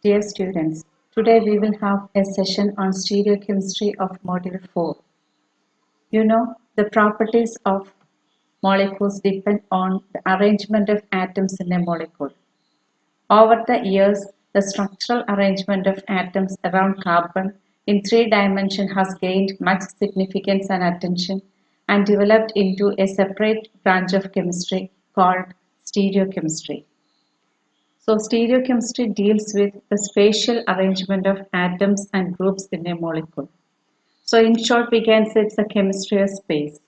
Dear students, today we will have a session on stereochemistry of module 4. You know, the properties of molecules depend on the arrangement of atoms in a molecule. Over the years, the structural arrangement of atoms around carbon in three dimensions has gained much significance and attention and developed into a separate branch of chemistry called stereochemistry. So, stereochemistry deals with the spatial arrangement of atoms and groups in a molecule. So, in short, we can say it's a chemistry of space.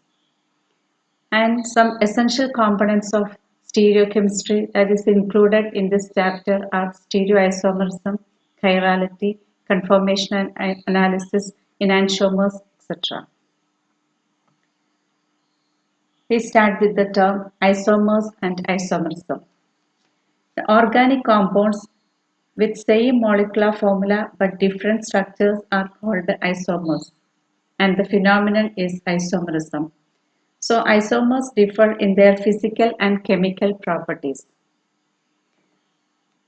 And some essential components of stereochemistry that is included in this chapter are stereoisomerism, chirality, conformation and analysis, enantiomers, etc. We start with the term isomers and isomerism. The organic compounds with same molecular formula but different structures are called isomers, and the phenomenon is isomerism. So isomers differ in their physical and chemical properties.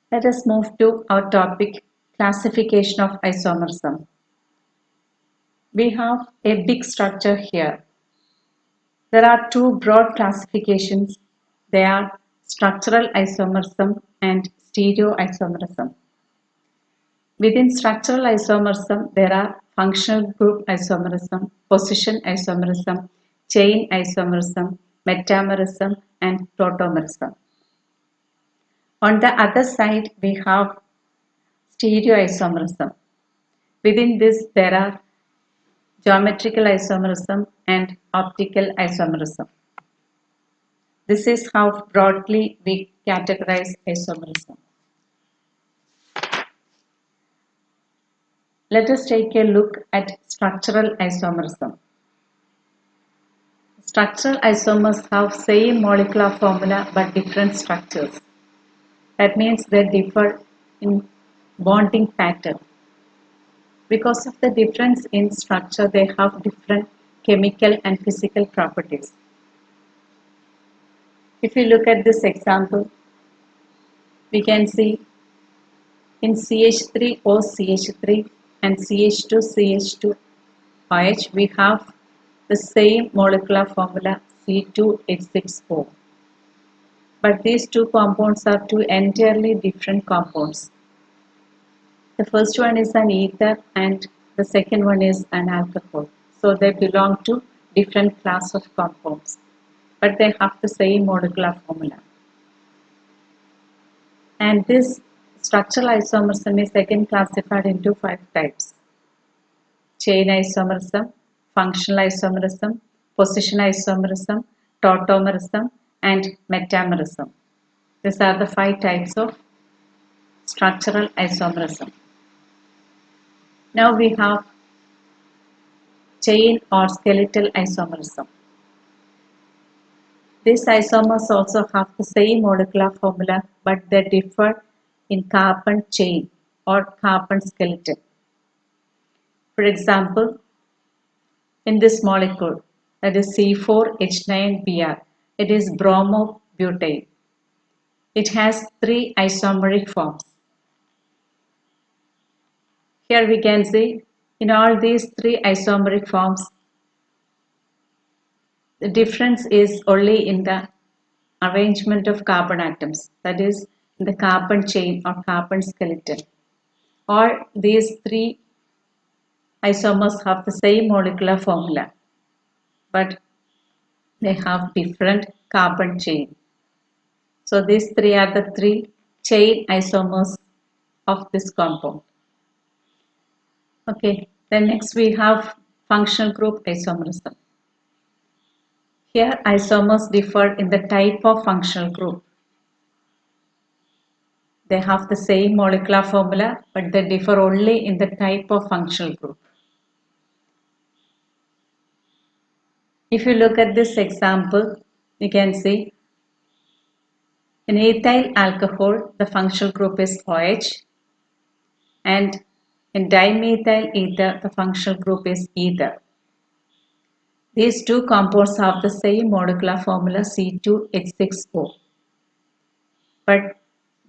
Let us move to our topic, classification of isomerism. We have a big structure here. There are two broad classifications. They are structural isomerism and stereoisomerism. Within structural isomerism, there are functional group isomerism, position isomerism, chain isomerism, metamerism, and tautomerism. On the other side, we have stereoisomerism. Within this, there are geometrical isomerism and optical isomerism. This is how broadly we categorize isomerism. Let us take a look at structural isomerism. Structural isomers have same molecular formula but different structures. That means they differ in bonding pattern. Because of the difference in structure, they have different chemical and physical properties. If you look at this example, we can see in CH3OCH3 and CH2CH2OH, we have the same molecular formula C2H6O. But these two compounds are two entirely different compounds. The first one is an ether and the second one is an alcohol. So they belong to different class of compounds, but they have the same molecular formula. And this structural isomerism is again classified into 5 types: chain isomerism, functional isomerism, position isomerism, tautomerism, and metamerism. These are the 5 types of structural isomerism. Now we have chain or skeletal isomerism. These isomers also have the same molecular formula, but they differ in carbon chain or carbon skeleton. For example, in this molecule, that is C4H9Br, it is bromobutane. It has 3 isomeric forms. Here we can see in all these 3 isomeric forms, the difference is only in the arrangement of carbon atoms, that is, in the carbon chain or carbon skeleton. All these 3 isomers have the same molecular formula, but they have different carbon chain. So these 3 are the 3 chain isomers of this compound. Okay, then next we have functional group isomerism. Here isomers differ in the type of functional group. They have the same molecular formula, but they differ only in the type of functional group. If you look at this example, you can see in ethyl alcohol, the functional group is OH, and in dimethyl ether, the functional group is ether. These two compounds have the same molecular formula C2H6O, but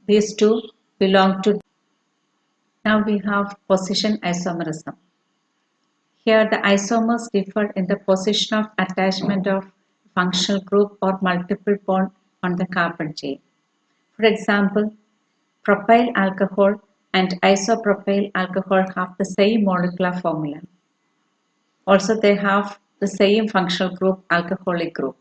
these two belong to Now we have position isomerism. Here the isomers differ in the position of attachment of functional group or multiple bond on the carbon chain. For example, propyl alcohol and isopropyl alcohol have the same molecular formula. Also, they have the same functional group, alcoholic group.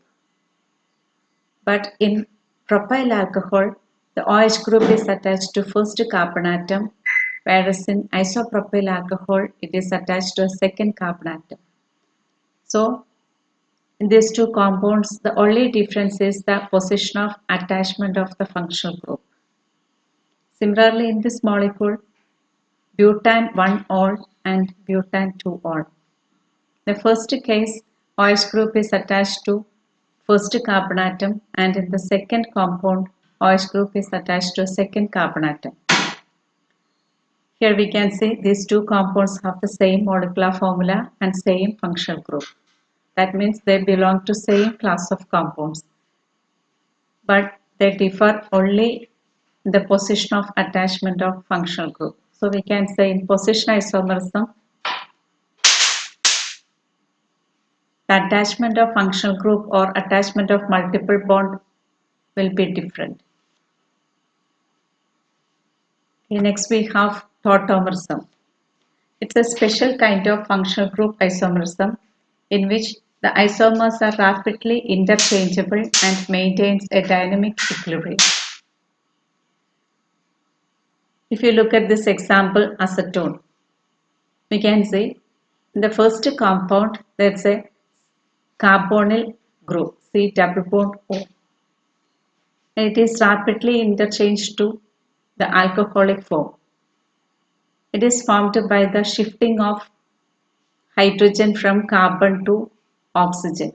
But in propyl alcohol, the OH group is attached to first carbon atom, whereas in isopropyl alcohol, it is attached to a second carbon atom. So, in these two compounds, the only difference is the position of attachment of the functional group. Similarly, in this molecule, butane 1-ol and butane 2-ol. The first case, OH group is attached to first carbon atom, and in the second compound, OH group is attached to a second carbon atom. Here we can see these two compounds have the same molecular formula and same functional group. That means they belong to same class of compounds, but they differ only in the position of attachment of functional group. So we can say in position isomerism, the attachment of functional group or attachment of multiple bond will be different. Okay, next we have tautomerism. It's a special kind of functional group isomerism in which the isomers are rapidly interchangeable and maintains a dynamic equilibrium. If you look at this example, acetone, we can say in the first compound there's a carbonyl group, C double bond O. It is rapidly interchanged to the alcoholic form. It is formed by the shifting of hydrogen from carbon to oxygen.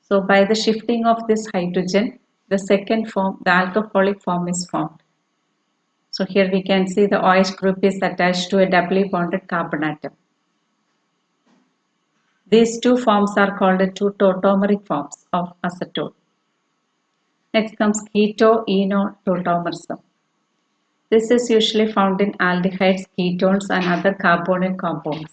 So by the shifting of this hydrogen, the second form, the alcoholic form is formed. So here we can see the OH group is attached to a doubly bonded carbon atom. These two forms are called the two tautomeric forms of acetone. Next comes keto-enol tautomerism. This is usually found in aldehydes, ketones and other carbonyl compounds.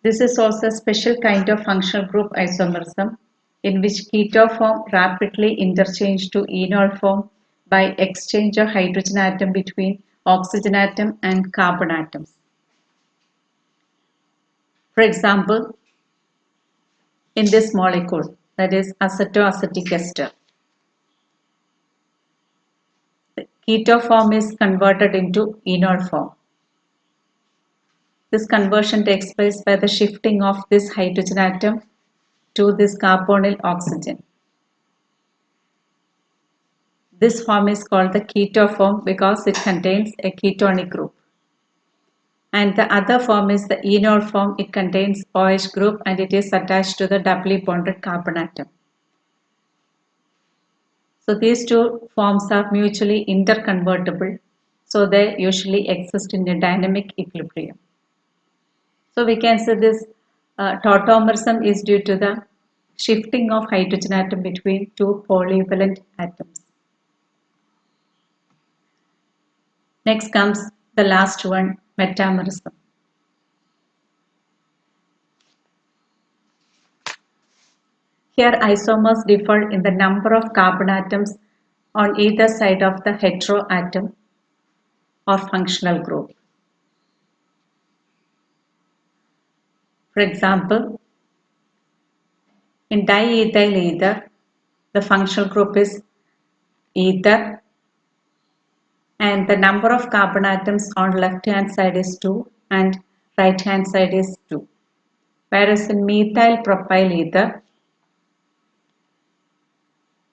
This is also a special kind of functional group isomerism in which keto form rapidly interchange to enol form by exchange of hydrogen atom between oxygen atom and carbon atoms. For example, in this molecule, that is acetoacetic ester, the keto form is converted into enol form. This conversion takes place by the shifting of this hydrogen atom to this carbonyl oxygen. This form is called the keto form because it contains a ketonic group. And the other form is the enol form. It contains OH group and it is attached to the doubly bonded carbon atom. So these two forms are mutually interconvertible. So they usually exist in a dynamic equilibrium. So we can say this tautomerism is due to the shifting of hydrogen atom between two polyvalent atoms. Next comes the last one, metamerism. Here isomers differ in the number of carbon atoms on either side of the heteroatom or functional group. For example, in diethyl ether, the functional group is ether and the number of carbon atoms on left hand side is 2 and right hand side is 2. Whereas in methyl propyl ether,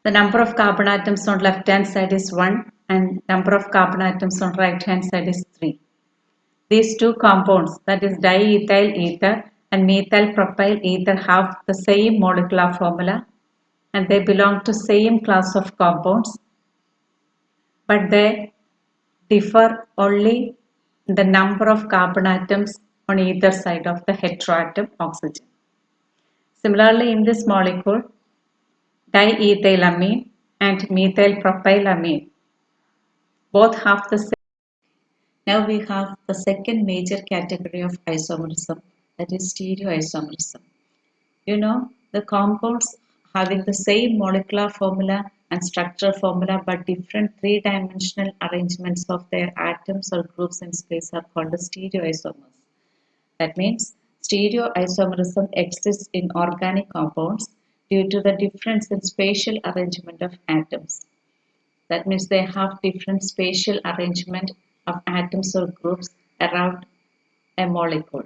the number of carbon atoms on left hand side is 1 and number of carbon atoms on right hand side is 3. These two compounds, that is diethyl ether and methyl propyl ether, have the same molecular formula and they belong to same class of compounds, but they differ only in the number of carbon atoms on either side of the heteroatom oxygen. Similarly, in this molecule, diethylamine and methylpropylamine both have the same. Now we have the second major category of isomerism, that is stereoisomerism. The compounds having the same molecular formula and structural formula but different three-dimensional arrangements of their atoms or groups in space are called the stereoisomers. That means stereoisomerism exists in organic compounds due to the difference in spatial arrangement of atoms. That means they have different spatial arrangement of atoms or groups around a molecule.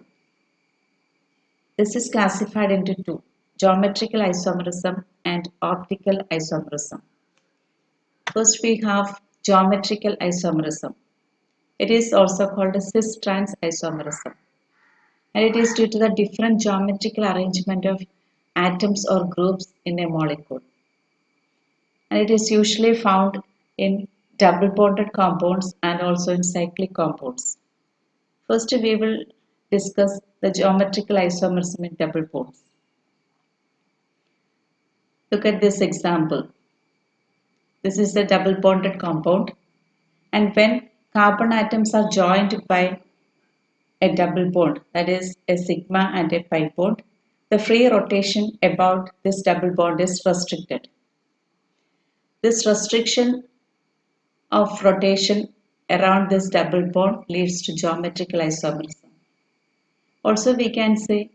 This is classified into two: geometrical isomerism and optical isomerism. First, we have geometrical isomerism. It is also called a cis-trans isomerism, and it is due to the different geometrical arrangement of atoms or groups in a molecule. And it is usually found in double bonded compounds and also in cyclic compounds. First, we will discuss the geometrical isomerism in double bonds. Look at this example. This is a double bonded compound, and when carbon atoms are joined by a double bond, that is a sigma and a pi bond, the free rotation about this double bond is restricted. This restriction of rotation around this double bond leads to geometrical isomerism. Also, we can say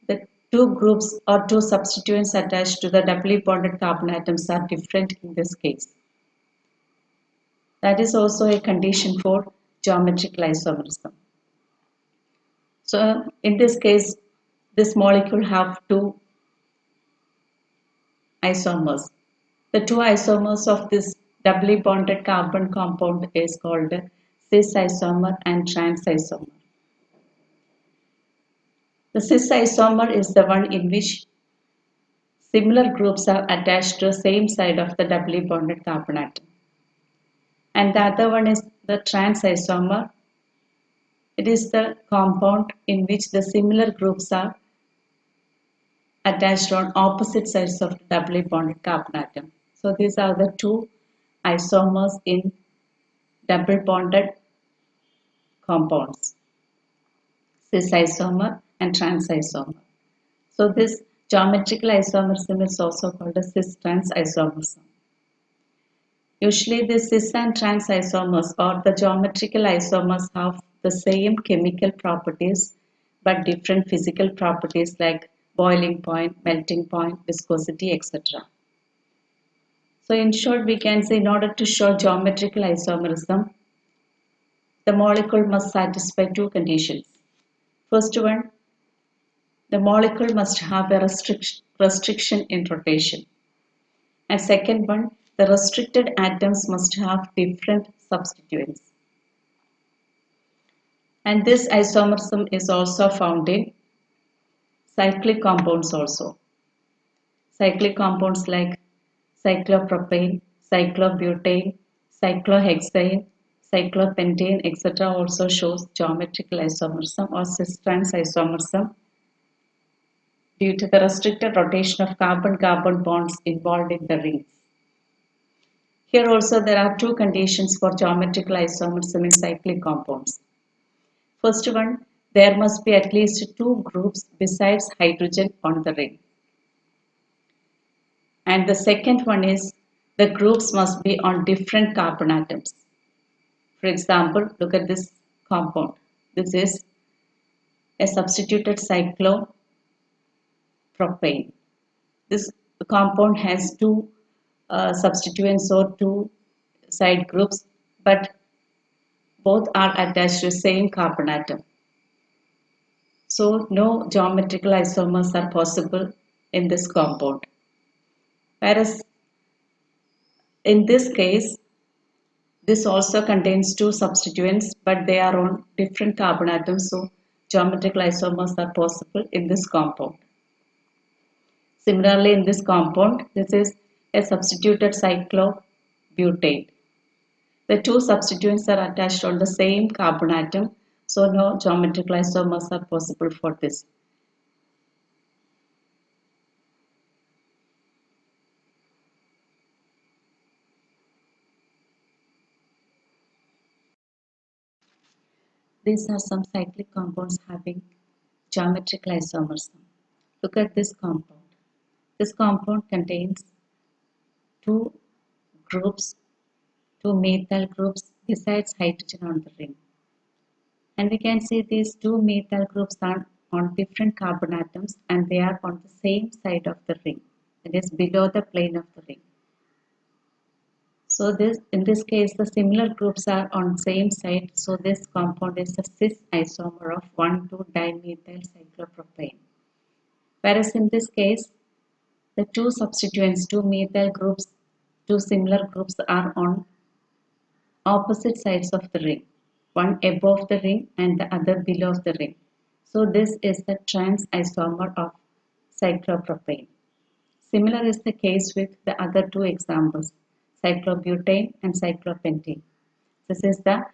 the two groups or two substituents attached to the doubly bonded carbon atoms are different in this case. That is also a condition for geometrical isomerism. So in this case, this molecule have two isomers. The two isomers of this doubly bonded carbon compound is called cis isomer and trans isomer. The cis isomer is the one in which similar groups are attached to the same side of the doubly bonded carbon atom. And the other one is the trans isomer. It is the compound in which the similar groups are attached on opposite sides of the doubly bonded carbon atom. So these are the two isomers in double bonded compounds, cis isomer and trans isomer. So this geometrical isomerism is also called a cis-trans isomerism. Usually the cis and trans isomers or the geometrical isomers have the same chemical properties but different physical properties like boiling point, melting point, viscosity, etc. So in short, we can say in order to show geometrical isomerism, the molecule must satisfy two conditions. First one, the molecule must have a restriction in rotation. And second one, the restricted atoms must have different substituents. And this isomerism is also found in cyclic compounds also. Cyclic compounds like cyclopropane, cyclobutane, cyclohexane, cyclopentane, etc. also shows geometrical isomerism or cis-trans isomerism due to the restricted rotation of carbon-carbon bonds involved in the rings. Here also there are two conditions for geometrical isomerism in cyclic compounds. First one, there must be at least two groups besides hydrogen on the ring. And the second one is the groups must be on different carbon atoms. For example, look at this compound. This is a substituted cyclopropane. This compound has two substituents or two side groups, but both are attached to the same carbon atom. So no geometrical isomers are possible in this compound. Whereas in this case, this also contains two substituents, but they are on different carbon atoms, so geometrical isomers are possible in this compound. Similarly, in this compound, this is a substituted cyclobutane. The two substituents are attached on the same carbon atom, so no geometrical isomers are possible for this. These are some cyclic compounds having geometrical isomerism. Look at this compound. This compound contains two groups, two methyl groups besides hydrogen on the ring. And we can see these two methyl groups are on different carbon atoms and they are on the same side of the ring. It is below the plane of the ring. So this, in this case, the similar groups are on same side. So this compound is a cis isomer of 1,2-dimethyl cyclopropane. Whereas in this case, the two substituents, two methyl groups, two similar groups are on opposite sides of the ring, one above the ring and the other below the ring. So this is the trans isomer of cyclopropane. Similar is the case with the other two examples, cyclobutane and cyclopentane. This is the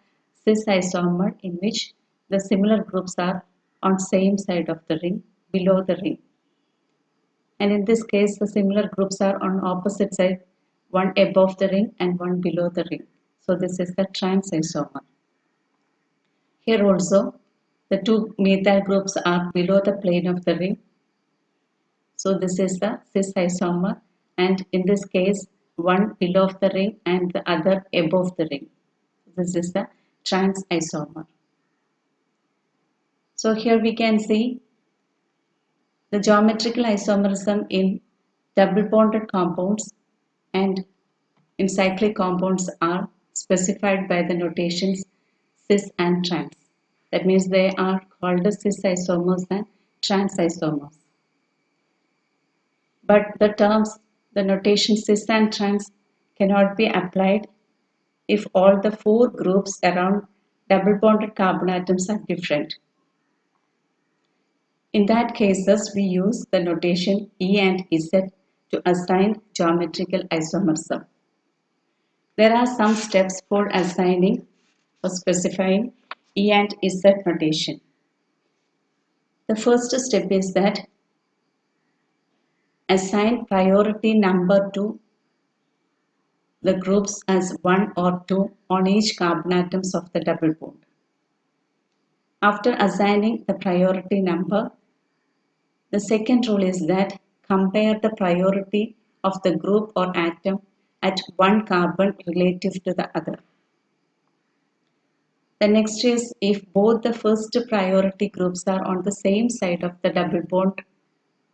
cis isomer in which the similar groups are on same side of the ring, below the ring. And in this case, the similar groups are on opposite side, one above the ring and one below the ring. So this is the trans isomer. Here also, the two methyl groups are below the plane of the ring. So this is the cis isomer, and in this case, one below the ring and the other above the ring. This is the trans isomer. So here we can see the geometrical isomerism in double bonded compounds and in cyclic compounds are specified by the notations cis and trans. That means they are called cis isomers and trans isomers. But the terms, the notation cis and trans cannot be applied if all the four groups around double bonded carbon atoms are different. In that cases, we use the notation E and Z to assign geometrical isomerism. There are some steps for assigning or specifying E and Z notation. The first step is that assign priority number to the groups as 1 or 2 on each carbon atoms of the double bond. After assigning the priority number, the second rule is that compare the priority of the group or atom at one carbon relative to the other. The next is if both the first priority groups are on the same side of the double bond,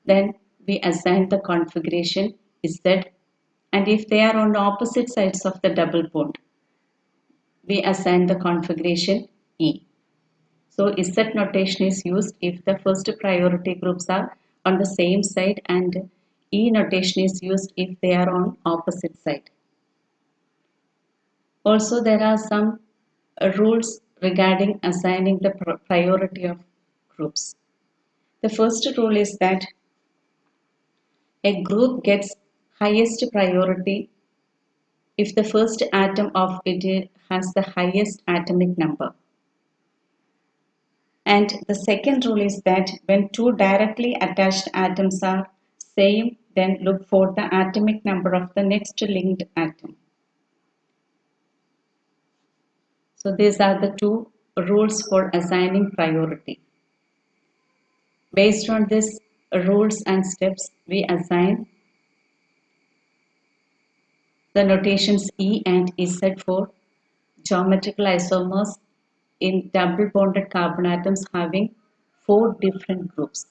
then we assign the configuration Z, and if they are on opposite sides of the double bond, we assign the configuration E. So Z notation is used if the first priority groups are on the same side, and E notation is used if they are on opposite side. Also, there are some rules regarding assigning the priority of groups. The first rule is that a group gets highest priority if the first atom of it has the highest atomic number. And the second rule is that when two directly attached atoms are same, then look for the atomic number of the next linked atom. So these are the two rules for assigning priority. Based on these rules and steps, we assign the notations E and Z for geometrical isomers in double bonded carbon atoms having four different groups.